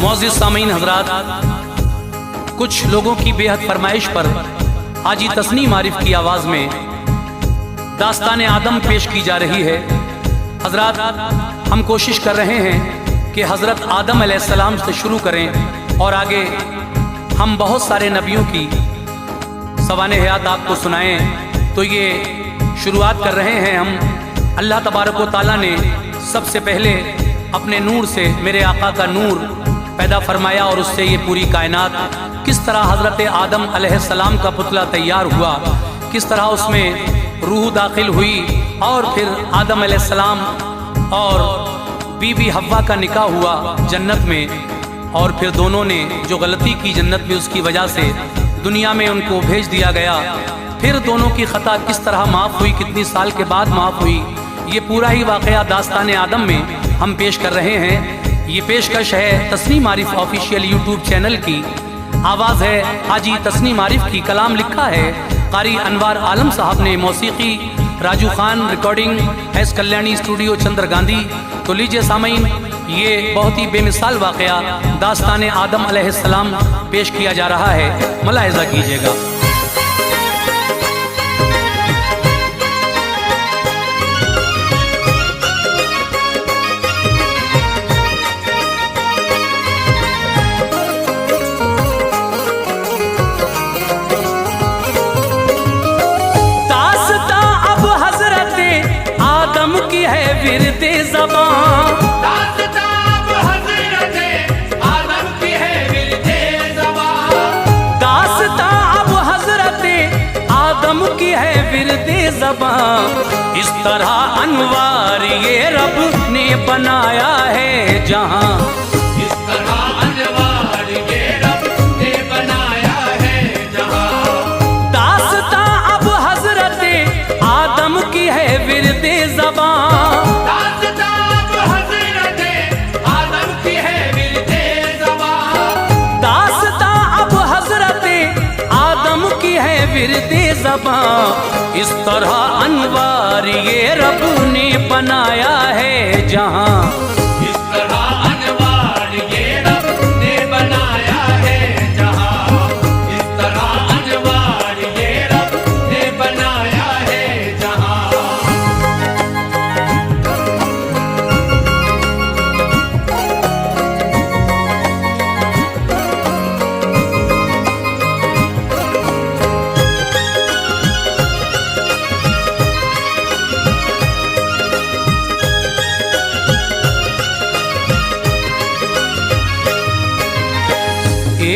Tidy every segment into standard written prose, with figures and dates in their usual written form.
मौज़िज़ सामीन हज़रात, कुछ लोगों की बेहद फरमाइश पर हाजी तस्नीम आरिफ की आवाज़ में दास्तान आदम पेश की जा रही है। हज़रात, हम कोशिश कर रहे हैं कि हज़रत आदम अलैहिस्सलाम से शुरू करें और आगे हम बहुत सारे नबियों की सवाने हयात आपको सुनाएं। तो ये शुरुआत कर रहे हैं हम। अल्लाह तबारक व तआला ने सबसे पहले अपने नूर से मेरे आका का नूर पैदा फरमाया और उससे ये पूरी कायनात, किस तरह हज़रत आदम अलैहिस्सलाम का पुतला तैयार हुआ, किस तरह उसमें रूह दाखिल हुई और फिर आदम अलैहिस्सलाम और बीबी हव्वा का निकाह हुआ जन्नत में, और फिर दोनों ने जो गलती की जन्नत में उसकी वजह से दुनिया में उनको भेज दिया गया। फिर दोनों की ख़ता किस तरह माफ़ हुई, कितनी साल के बाद माफ़ हुई, ये पूरा ही वाक़या दास्तान आदम में हम पेश कर रहे हैं। ये पेशकश है Tasneem Arif official YouTube channel की। आवाज़ है हाजी तस्नीम आरिफ की, कलाम लिखा है कारी अनवार आलम साहब ने, मौसीकी Raju Khan, recording S Kalyani studio Chandra Gandhi. तो लीजिए सामीन, ये बहुत ही बेमिसाल वाक़या दास्तान आदम अलैहिस्सलाम पेश किया जा रहा है, मुलाहिज़ा कीजिएगा। विरदे ज़बां दास्तान हज़रते आदम की है विरदे ज़बां, दास्तान अब हज़रते आदम की है विरदे ज़बां। इस तरह अनवार ये रब ने बनाया है जहां, इस तरह अनवार ये रब ने बनाया है जहां। दास्तान अब हज़रते आदम की है विरदे ज़बां, विरदे ज़बां। इस तरह अनवार ये रब ने बनाया है जहां, इस तरह अनवार ये रब ने बनाया है जहां, इस तरह अनवार ये रब ने बनाया है जहां।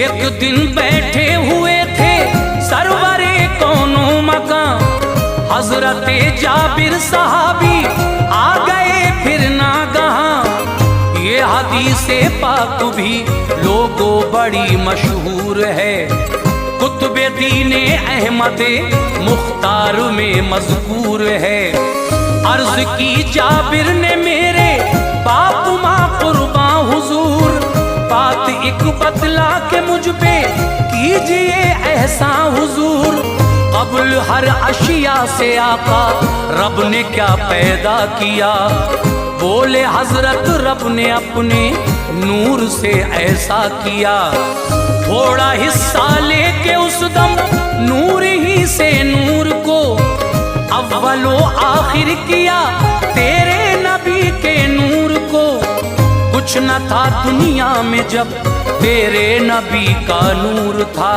एक दिन बैठे हुए थे सरवरे कौनो मकां, हजरते जाबिर सहाबी आ गए फिर नागहां। ये हदीसे पाक भी लोगों बड़ी मशहूर है, कुतुबे दीने अहमदे मुख्तार में मज़कूर है। अर्ज की जाबिर ने मेरे बाप माँ कुर्बा हुजूर, बात एक बतला के मुझ पे कीजिए एहसान हुजूर। कब्ल हर अशिया से आका रब ने क्या पैदा किया, बोले हजरत रब ने अपने नूर से ऐसा किया। थोड़ा हिस्सा लेके उस दम नूर ही से नूर को अव्वलो आखिर किया, तेरे नबी के नूर को। कुछ न था दुनिया में जब तेरे नबी का नूर था,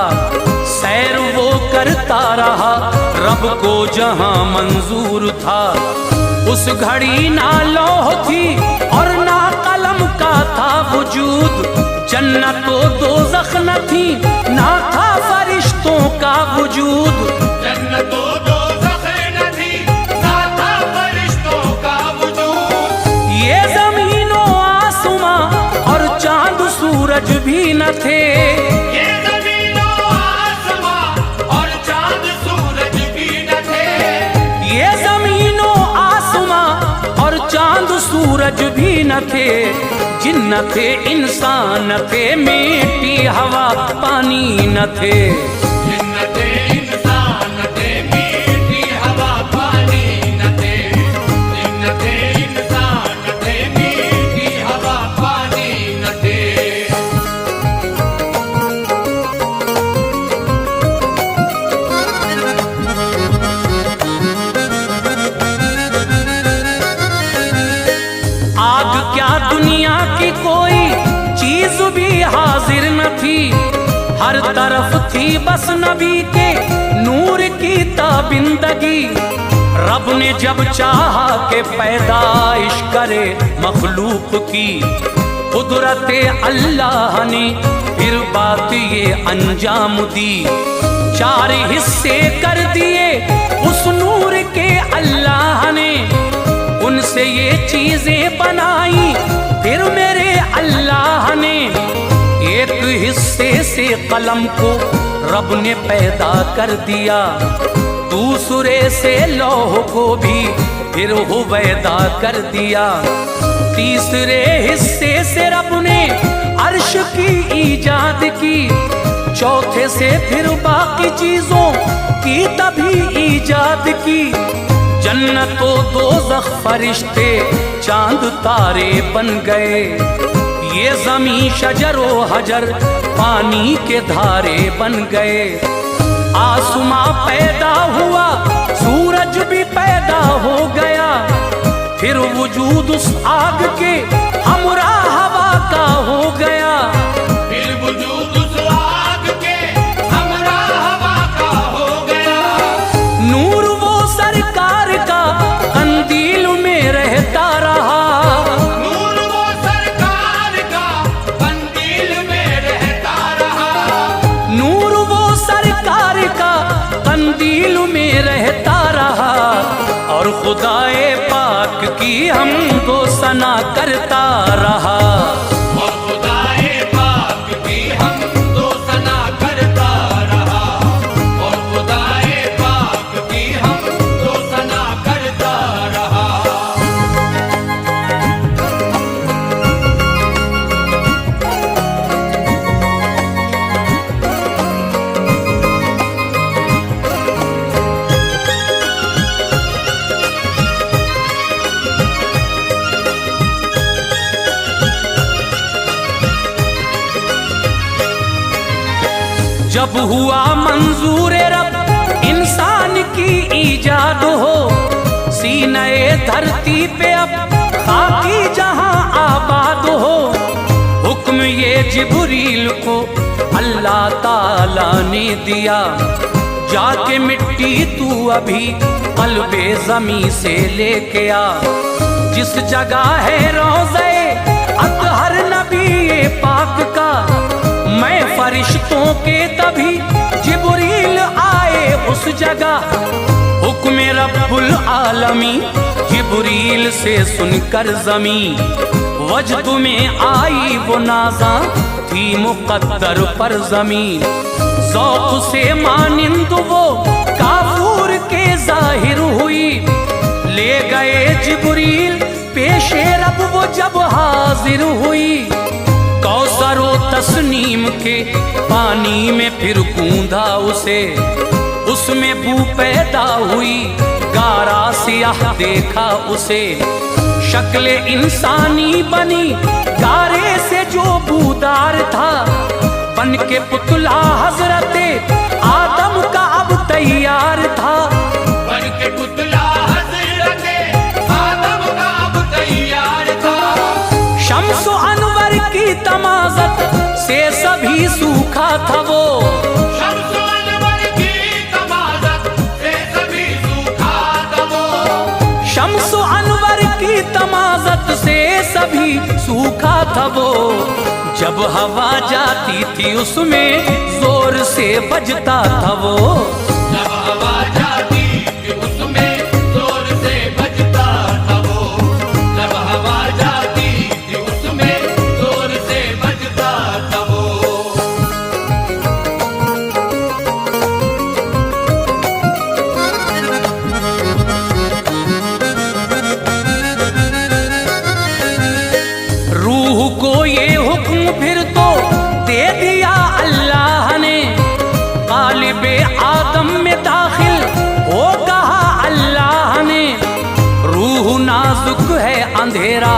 सैर वो करता रहा रब को जहां मंजूर था। उस घड़ी ना लौह थी और ना कलम का था वजूद, जन्नत व दोज़ख न थी ना था फरिश्तों का वजूद, जन्नत व दोज़ख न थी ना था फरिश्तों का वजूद। ये ज़मीनो आसमां और चांद सूरज भी न थे, ये ज़मीनो आसमां और चांद सूरज भी न थे। ये ज़मीनो आसमां और चांद सूरज भी न थे, जिन्न थे इंसान न थे, मिट्टी हवा पानी न थे। जिन्न थे इंसान न थे, मिट्टी हवा पानी न थे। जिन्न थे इंसान न थे, मिट्टी हवा पानी न थे। दुनिया की कोई चीज भी हाजिर न थी, हर तरफ थी बस नबी के नूर की ताबिंदगी। रब ने जब चाहा के पैदाइश करे मखलूक की, कुदरत अल्लाह ने फिर बात ये अंजाम दी। 4 हिस्से कर दिए उस नूर के अल्लाह ने, उनसे ये चीजें बनाई फिर मेरे अल्लाह ने। एक हिस्से से कलम को रब ने पैदा कर दिया, दूसरे से लौह को भी फिर हुवैदा कर दिया। तीसरे हिस्से से रब ने अर्श की ईजाद की, चौथे से फिर बाकी चीजों की तभी ईजाद की। जन्नतो दोज़ख फरिश्ते चांद तारे बन गए, ये ज़मीं शजरो हजर पानी के धारे बन गए। आसमां पैदा हुआ, सूरज भी पैदा हो गया, फिर वजूद उस आग के हमरा हवा का हो गया। फिर वजूद उस आग के हमरा हवा का हो गया। नूर वो सरकार का कंदील में रहता रहा, नूर वो सरकार का कंदील में रहता रहा। नूर वो सरकार का कंदील में रहता रहा। और खुदाए पाक की हमदो सना करता रहा। और खुदाए पाक की हमदो सना करता रहा। और खुदाए पाक की हमदो सना करता रहा। जब हुआ मंजूर रब इंसान की ईजाद हो, सीने धरती पे अब खाकी जहां आबाद हो। हुक्म ये जिब्रील को अल्लाह ताला ने दिया, जाके मिट्टी तू अभी कल्बे ज़मीं से लेके आ। जिस जगह है रोज़े अतहर नबी पाक का, मैं फरिश्तों के तभी जिब्रील आए उस जगह। हुक्म रब्बुल आलमी जिब्रील से सुनकर ज़मी, वजद में आई वो नाज़ा थी मुक़द्दर पर ज़मी। ज़ौक़ से मानिंद वो काफूर के ज़ाहिर हुई, ले गए जिब्रील पेशे रब वो जब हाजिर हुई। कौसरो तस्नीम के पानी में फिर कूंदा उसे, उसमें बू पैदा हुई गारा सियाह देखा उसे। शक्ल इंसानी बनी गारे से जो बूदार था, बन के पुतला हजरते आदम का अब तैयार था। बन के पुतला हजरते आदम का अब तैयार था। शम्स अनवर की तमाज़त से सभी सूखा था वो, शम्स अनवर की तमाज़त से सभी सूखा था वो। शम्स अनवर की तमाज़त से सभी सूखा था वो। जब हवा जाती थी उसमें जोर से बजता था वो। जब हवा जाती थी उसमें जोर से बजता था वो। जब हवा जाती थी उसमें जोर से बजता था वो। रूह को ये हुक्म फिर तो दे दिया अल्लाह ने, क़ालिबे आदम में दाखिल हो कहा अल्लाह ने। रूह नाजुक है अंधेरा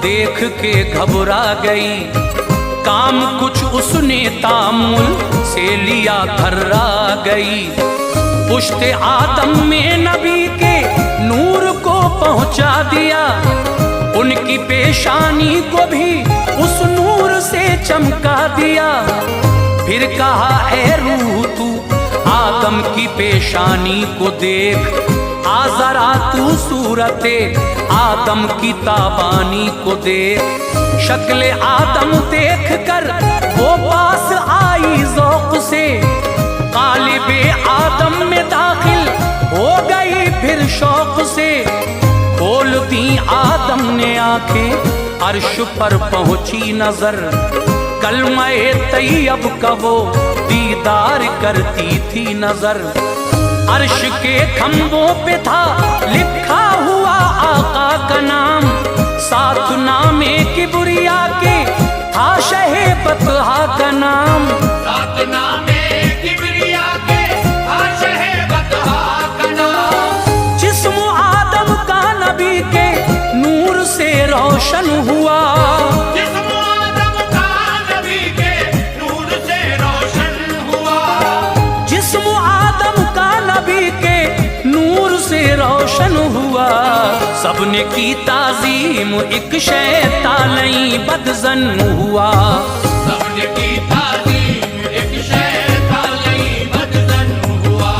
देख के घबरा गई, काम कुछ उसने तामुल से लिया थर्रा गई। पुश्ते आदम में नबी के नूर को पहुंचा दिया, उनकी पेशानी को भी उस नूर से चमका दिया। फिर कहा ऐ रूह तू आदम की पेशानी को देख, आ जरा तू सूरते आदम की ताबानी को देख। शक्ल आदम देख कर वो पास आई ज़ौक़ से, क़ालिबे आदम में दाखिल हो गई फिर शौक़ से। खोल दी आदम ने आंखें अर्श पर पहुंची नजर, कलमे तैयब का वो दीदार करती थी नजर। अर्श के खंभों पे था लिखा हुआ आका का नाम, साथ नामे किबरिया के था शहे बतहा का नाम। सात नामे किबरिया के था शहे बतहा का नाम। जिस्म आदम का नबी के नूर से रोशन हुआ, जिस्म आदम का नबी के नूर से रोशन हुआ। जिस्म आदम का नबी के नूर से रोशन हुआ। सबने की ताजीम एक शैतानी बदजन हुआ। सबने की ताज़ीम एक शैतानी बदजन हुआ।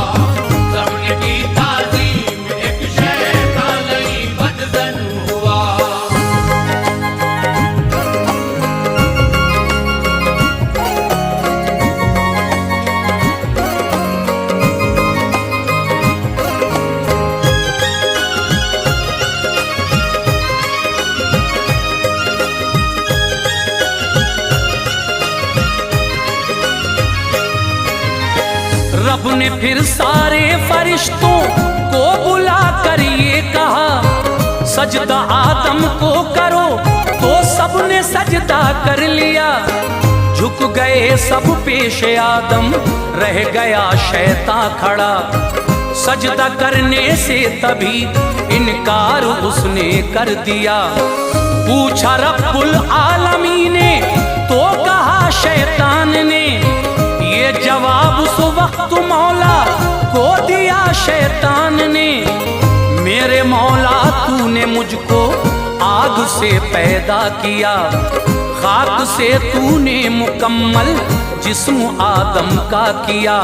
सबने की ताज़ीम एक शैतानी बदजन हुआ। रब ने फिर सारे फरिश्तों को बुला कर ये कहा, सजदा आदम को करो, तो सबने सजदा कर लिया। झुक गए सब पेश आदम, रह गया शैतान खड़ा। सजदा करने से तभी इनकार उसने कर दिया। पूछा रब्बुल आलमीन ने, तो कहा शैतान ने। ये जवाब उस वक्त मौला को दिया शैतान ने, मेरे मौला तूने मुझको आग से पैदा किया, खाक से तूने मुकम्मल जिस्म आदम का किया।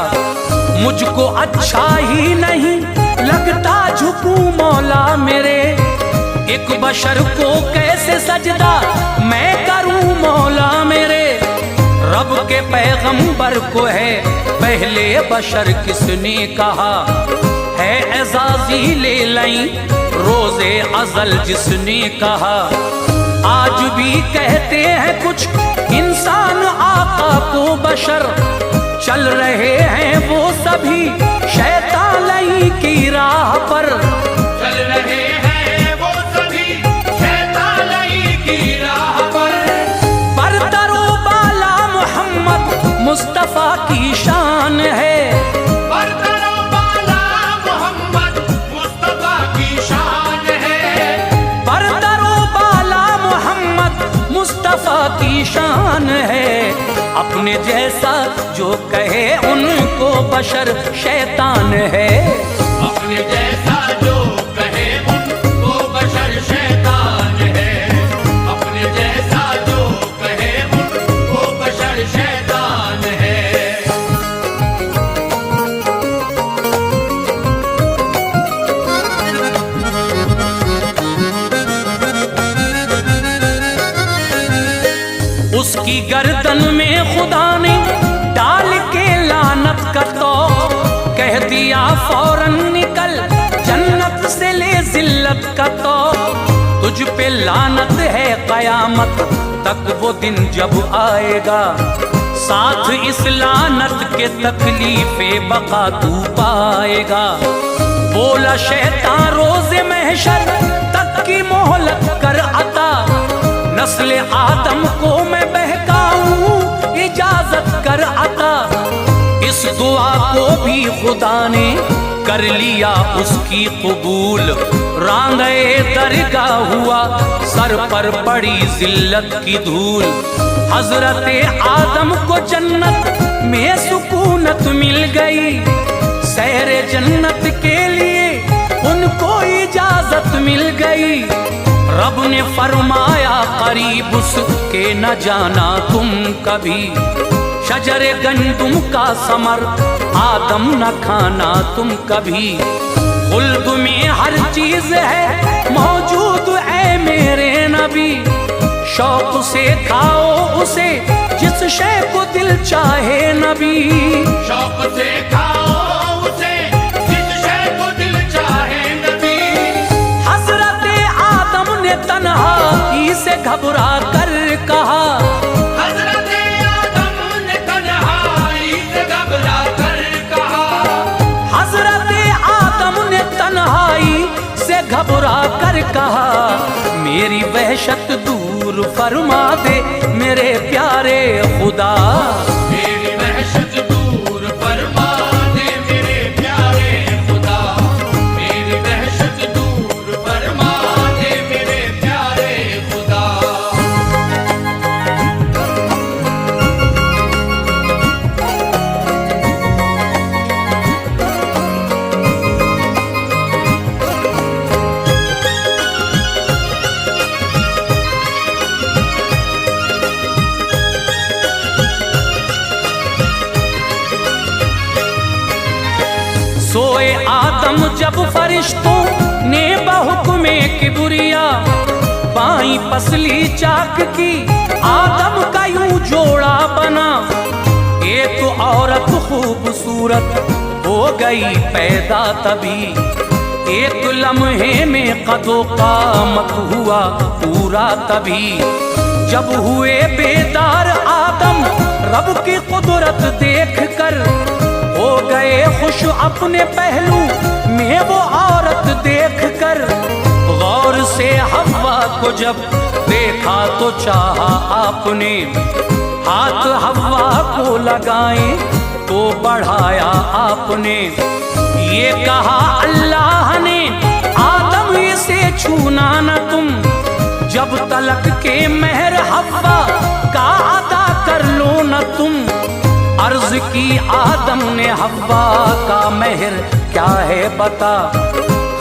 मुझको अच्छा ही नहीं लगता झुकूं मौला मेरे, एक बशर को कैसे सजदा मैं करूं मौला मेरे। रब के पैगंबर को है पहले बशर किसने कहा, है एजाज़ीले लई रोज़े अज़ल जिसने कहा। आज भी कहते हैं कुछ इंसान आका को बशर, चल रहे हैं वो सभी शैतान लई की राह पर। चल रहे हैं वो सभी शैतान लई की राह पर। बरतरो बाला मोहम्मद मुस्तफ़ा की शान है, बरतरो बाला मोहम्मद मुस्तफा की शान है। बरतरो बाला मोहम्मद मुस्तफ़ा की शान है। अपने जैसा जो कहे उनको बशर शैतान है, अपने जैसा जो कहे उनको बशर शैतान है। अपने जैसा जो कहे उनको बशर शैतान है। उसकी गर्दन में खुदा ने डाल के लानत का तौक, कह दिया फौरन निकल जन्नत से ले जिल्लत का तौक। तुझ पे लानत है कयामत तक वो दिन जब आएगा, साथ इस लानत के तकलीफे बका तू पाएगा। बोला शैतान रोज़े महशर तक की मोहलत कर अता, नस्ल आदम को मैं बहकाऊं इजाजत कर अता। इस दुआ को भी खुदा ने कर लिया उसकी कबूल, रांगे दरगाह हुआ सर पर पड़ी जिल्लत की धूल। हजरत आदम को जन्नत में सुकूनत मिल गई, सैर जन्नत के लिए उनको इजाजत मिल गई। रब ने फरमाया करीब उसके न जाना तुम कभी, शजरे गंदुम का समर आदम न खाना तुम कभी। खुल्द में हर चीज है मौजूद है मेरे नबी, शौक से खाओ उसे जिस शय को दिल चाहे नबी। शौक से खाओ उसे जिस शय को दिल चाहे नबी। हजरत आदम ने तन्हाई से घबरा कर कहा, हजरत आदम ने तन्हाई से घबरा कर कहा। हजरत आदम ने तन्हाई से घबरा कर कहा, मेरी वहशत दूर फरमा दे मेरे प्यारे खुदा। मेरी वहशत दूर फरमा दे मेरे प्यारे खुदा। मेरी वहशत दूर फरमा दे मेरे प्यारे खुदा। सोए आदम जब फरिश्तों ने बहुक्मे किबरिया, बाई पसली चाक की आदम का यूं जोड़ा बना। एक औरत खूबसूरत हो गई पैदा तभी, एक लम्हे में कदो कामत हुआ पूरा तभी। जब हुए बेदार आदम रब की कुदरत देख कर, हो गए खुश अपने पहलू में वो औरत देख कर। गौर से हव्वा को जब देखा तो चाहा आपने, हाथ हव्वा को लगाए तो बढ़ाया आपने। ये कहा अल्लाह ने आदम इसे छूना न तुम, जब तलक के मेहर हव्वा का अदा कर लो न तुम। अर्ज की आदम ने हव्वा का मेहर क्या है बता,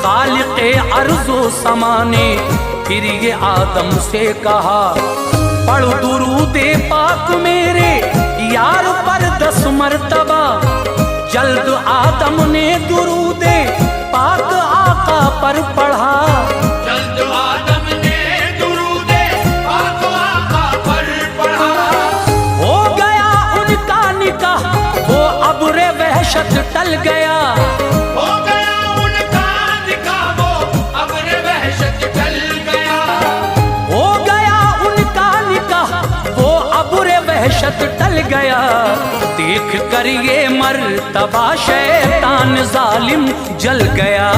खालिक़े अर्ज़ो समा ने फिर ये आदम से कहा। पढ़ दुरूदे पाक मेरे यार पर 10 मरतबा, जल्द आदम ने दुरूदे पाक आका पर पढ़ा। जल्द आदम ने दुरूदे पाक आका पर पढ़ा। हो गया उनका निकाह वो अब्रे वहशत टल गया। हो गया उनका निकाह वो अब्रे वहशत टल गया। हो गया उनका निकाह वो अब्रे वहशत टल गया। देख कर ये मर्तबा शैतान जालिम जल गया।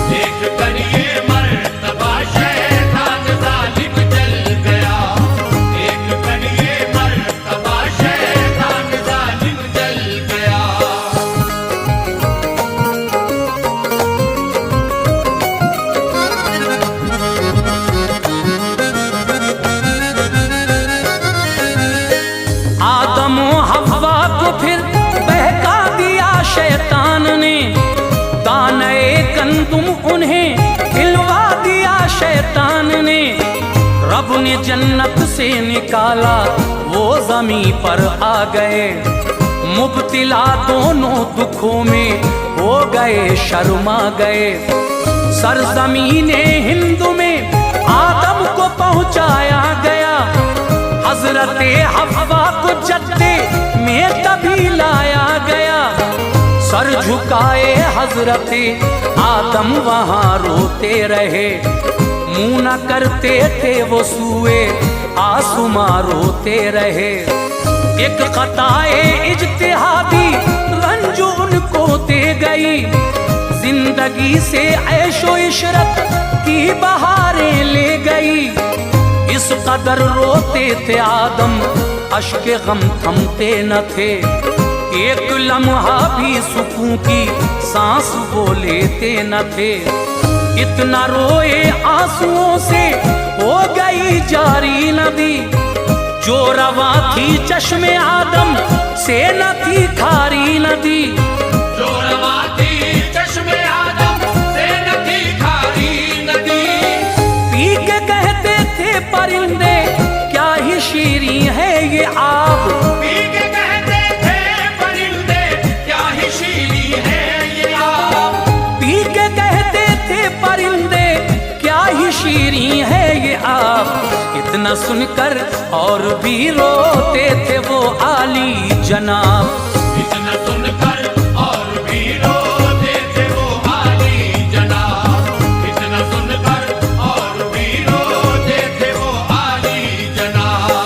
देख कर ये मर्तबा शैतान जालिम जल गया। देख कर ये मर्तबा शैतान जालिम जल गया। आदम हव्वा को फिर बहका दिया शैतान ने, दाने गंदुम उन्हें खिलवा दिया शैतान ने। रब ने जन्नत से निकाला वो जमी पर आ गए, मुब्तिला दोनों दुखों में हो गए शर्मा गए। सरजमीने हिंद में आदम को पहुंचाया गया, हजरत हव्वा को जद्दे में तभी लाया गया। सर झुकाए हजरत आदम वहां रोते रहे, मुंह न करते थे वो सूए आसमां रोते रहे। एक खताए इज्तिहादी रंज उनको दे गई, जिंदगी से ऐशो इशरत की बहारें ले गई। इस कदर रोते थे आदम अश्के गम थमते न थे, एक लम्हा भी सुकून की सांस वो लेते न थे। इतना रोए आंसुओं से हो गई जारी नदी, जो रवा थी चश्मे आदम से न थी खारी नदी। जो रवा थी चश्मे आदम से न सुनकर और भी रोते थे वो आली जनाब। इतना सुनकर और भी रोते थे वो आली जनाब। इतना सुनकर और भी रोते थे वो आली जनाब।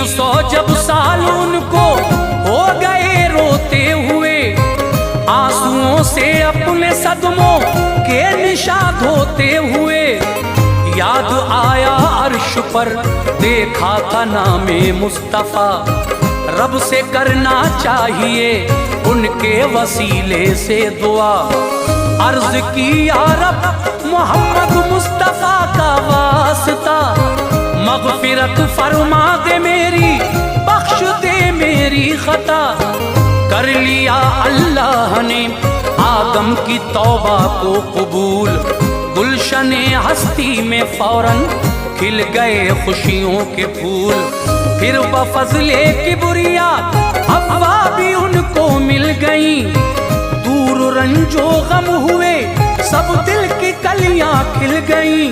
सौ जब साल उनको हो गए रोते हुए, आंसुओं से अपने सदमों के निशान धोते हुए, याद आया अर्श पर देखा था नामे मुस्तफा। रब से करना चाहिए उनके वसीले से दुआ। अर्ज की या रब मोहम्मद मुस्तफा का वास्ता, मगफिरत फरमा दे मेरी, बख्श दे मेरी खता। कर लिया अल्लाह ने आदम की तौबा को कबूल, गुलशने हस्ती में फौरन खिल गए खुशियों के फूल। फिर बफज़ले किबरिया हवा भी उनको मिल गई, दूर रंजो गम हुए सब दिल की कलियां खिल गई।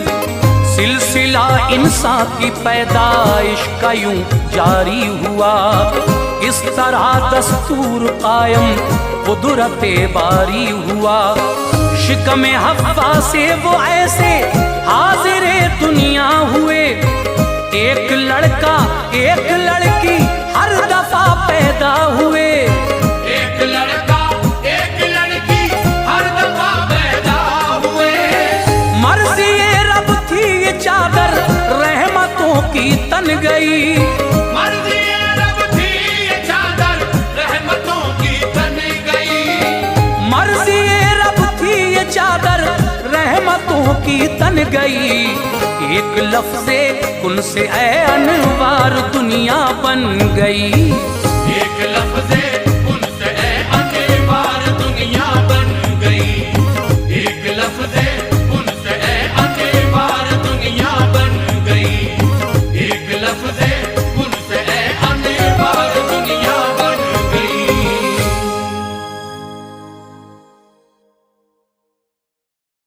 सिलसिला इंसान की पैदाइश का यूं जारी हुआ, इस तरह दस्तूर कायम कुदरते बारी हुआ। शिकमे हवा से वो ऐसे हाजिरे दुनिया हुए, एक लड़का एक लड़की हर दफा पैदा हुए। एक लड़का एक लड़की हर दफा पैदा हुए। मर्जी ये रब थी ये चादर रहमतों की तन गई। मर्जी ये रब थी ये चादर रहमतों की तन गई। मर्जी ये रब थी ये चादर रहमतों की तन गई। एक लफ्ज़े कुन से ऐ अनवार दुनिया बन गई। एक लफ्ज़